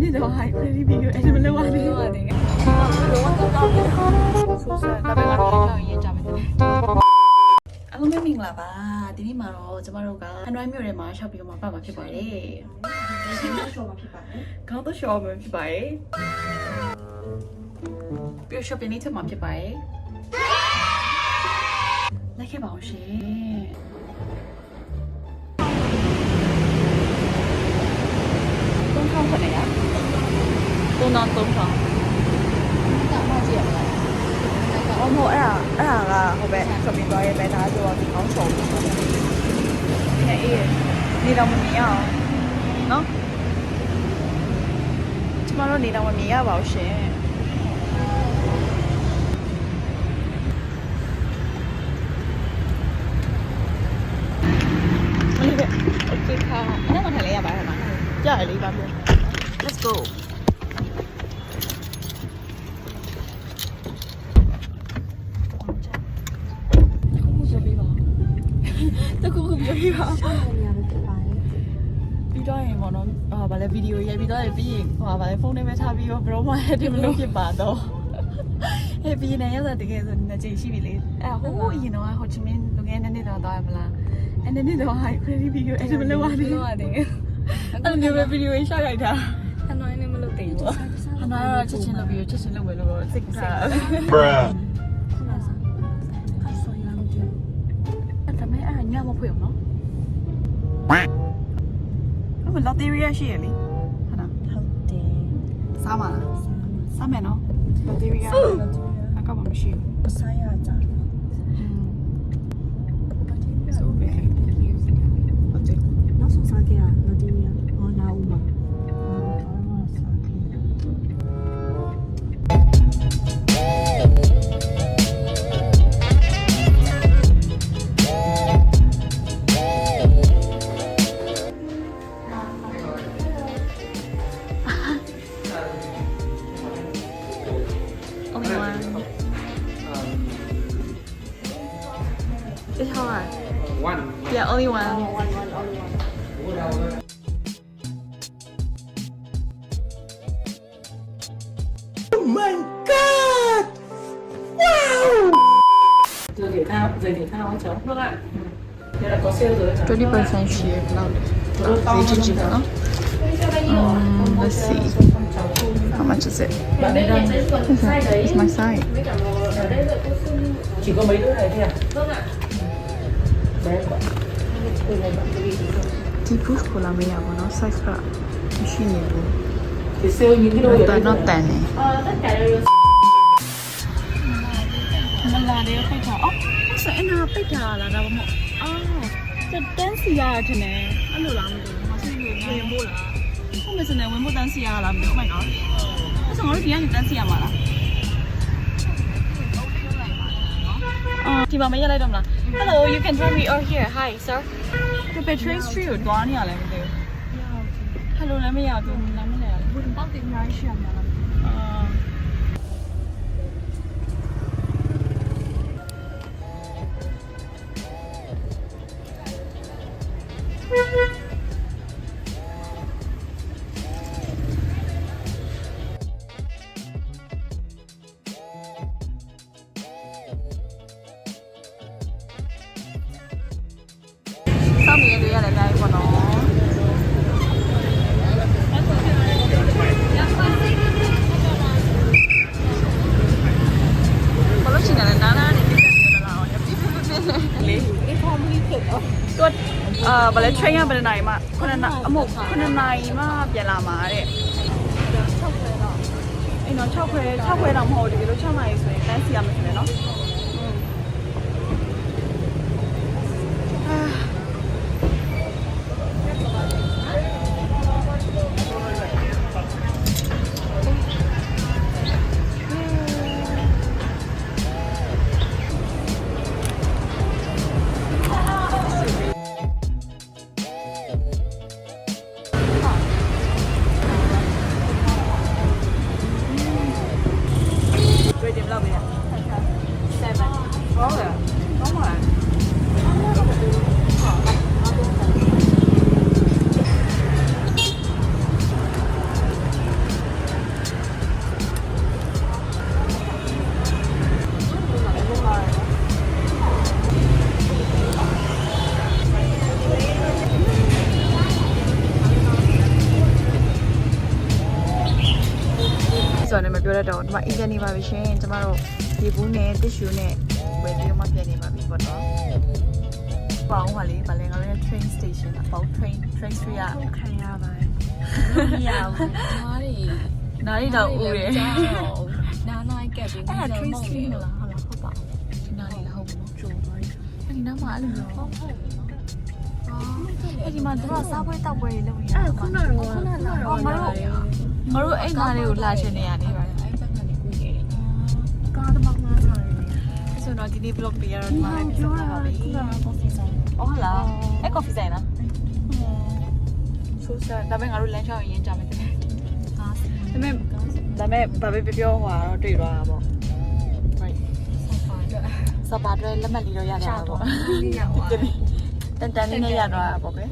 နေ့တော့ high quality video အဲ့ဒါမလုပ်ရသေးဘူးတဲ့လုံးဝကောင်းတယ်ဆိုစားဒါပေမဲ့တော့ရေးကြမယ်အားလုံးပဲမင်္ဂလာပါဒီနေ့မှာတော့ကျမတို့က Android မြို့ထဲမှာ shop ပြီးတော့မှပတ်မှာဖြစ်ပါတယ်ဒီနေ့ shop မှာဖြစ်ပါတယ်ခေါင်းတော့ shop မှာဖြစ်ပါတယ်ပြီး shop နေထဲမှာဖြစ်ပါတယ်လိုက်ခဲ့ပါအောင်ရှင်3,000ခွနဲ့ရ3,000ဒါမှကြည့်ရမလားအော်မို့အဲ့ဒါကဟိုဘက် shopping သွားရဲ့ပဲဒါဆိုတော့ဒီကောင်းဆောင်နေအေးနေတော့မမြင်အောင်နော်ကျမတို့နေတော့မမြင်ရပါဘူးရှင်โอเคค่ะအဲ့ဒါမှထိုင်လိုက်ရပါလားကြားရလေးပါပြော Let's goတကူပြပြပါပြီးတော့ရင်ပေါ့နော်ဗာလဲဗီဒီယိုရိုက်ပြီးတော့ပြီးရင်ဗာလဲဖုန်းထဲမှာထားပြီးတော့ဘရောမအဲ့မလို့ဖြစ်ပါတော့ဟဲ့ပြီးနေရတဲ့တကယ်ဆိုနေချိန်ရှိပြီလေအဲ့ဟိုအရင်တော့ဟိုချမင်းလူငယ်နဲ့တော့သွားရမလားအဲ့နဲ့တော့ high quality video အဲ့ဒါမလုပ်ရသေးဘူးအဲ့လိုမျိုးပဲဗီဒီယိုရှာရိုက်တာဟန်နိုင်းနဲ့မလုပ်သေးဘူးဟန်နိုင်းတော့ချက်ချင်းလုပ်ပြီးချက်ချင်းလုပ်မယ်လို့တော့စိတ်ထား Bruh ညမဖွေအောင်နော်အဲ့မလော်တေရီယာရှိရလေဟုတ်လားဟုတ်တယ်စားမလားစားမယ်နော်လော်တေရီယာအကောက်မရှိဘူးစားရကြဆိုပဲဟုတ်တယ်နောက်ဆုံးစားခဲ့ရလော်တေရီယာဟောနာဦးမှာIt's hard. One. Yeah, only one. Oh my god! Wow! Giờ để thao cháu. Vâng ạ. Thế là có sale rồi cháu. 20% share now. Let's see. How much is it? It's my size. Chỉ có mấy đứa này thôi à? Vâng ạ. Thì push của là mấy à nó size cả machine này luôn. Thì sale những cái đôi nó tàn này. Tất cả đều mình là đều phải thở. Sao em nào phải thở là đâu mà? Cái dance ya thế này. Anh được làm được. Họ sẽ người nghe mua là. Không biết giờ này muốn dance ya làm được mày nói. Sao nói tiếng dance ya mà là? ဒီမှာမရလိုက်တော့မလား Hello you can tell me or here hi sir the battery street ကိုတွားနေရလဲမသိဘူး Hello လည်းမရဘူးလမ်းမလဲရဘူးတောက်တင်ရရှိရမှာလားဆောက်မြင်တွေရတယ်အများကြီးပေါ့နော်ဘာလို့ရှိနေလဲနားနားနေပြည့်ပြည့်လာအောင်ပြည့်ပြည့်ပြည့်လေဒီဖုန်းကြီးဖြစ်တော့ဘာလဲ train ရဘယ်နိုင်မှ9နာရီအမို့9နာရီမှပြန်လာမှာတဲ့6ခွဲတော့အဲ့တော့6ခွဲတော့မဟုတ်ဒီလို6နာရီဆိုရင်တန်းစီရမယ်ဆိုတယ်နော်7 ဟုတ်လားကောင်းပါလား စွာနဲ့မပြောတတ်တော့ဒီမှာအင်ဂျင်နေပါပြီရှင်ကျမတို့ဒီဘူးနဲ့တစ်ရှူနဲ့ဝယ်ပြီးမှပြန်နေပါပြီပေါ့နော်ပေါင်းပါလေဗာလဲငါတို့ train station အပေါ train 3ရ ခံရပါတယ်မရဘူး နားရီ နားရီတော့ဦးတယ် နားနိုင်ကက်ပြီး အဲ့ဒါ train stream လားဟုတ်လားဟုတ်ပါ နားရီလားဟုတ်ဘူး ကြိုးသွားတယ် အဲ့ဒီနားမှာအဲ့လိုမျိုးဟုတ်ဟုတ်အဲ့ဒီမှာသူတို့စားပွဲတောက်ပွဲတွေလုပ်နေတာ အဲ့ခုနကတော့ခုနကတော့ မတို့အိမ်သားလေးကိုလာရှင်နေရတယ်ပါ အဲ့ဘက်ကနေကူးနေတယ် ကားသမားငါးစားတယ် ဆိုတော့ဒီနေ့ vlog ပေးရတော့ဒီမှာပဲပြောတာပါပဲ ခုနက coffee ဆိုင် ဟုတ်လားအဲ့ coffee ဆိုင်လားဆိုစားဒါပေမဲ့ငါတို့လမ်းချောင်းရင်ကြာမယ်တဲ့ ကားဆိုင် ဒါပေမဲ့ဘာပဲပြောဟွာတော့တွေ့သွားတာပေါ့ right စပါတော့လက်မှတ်လေးတော့ရတာပေါ့ လေးရောက်သွား တန်တန်လေးနဲ့ရသွားတာပေါ့ပဲ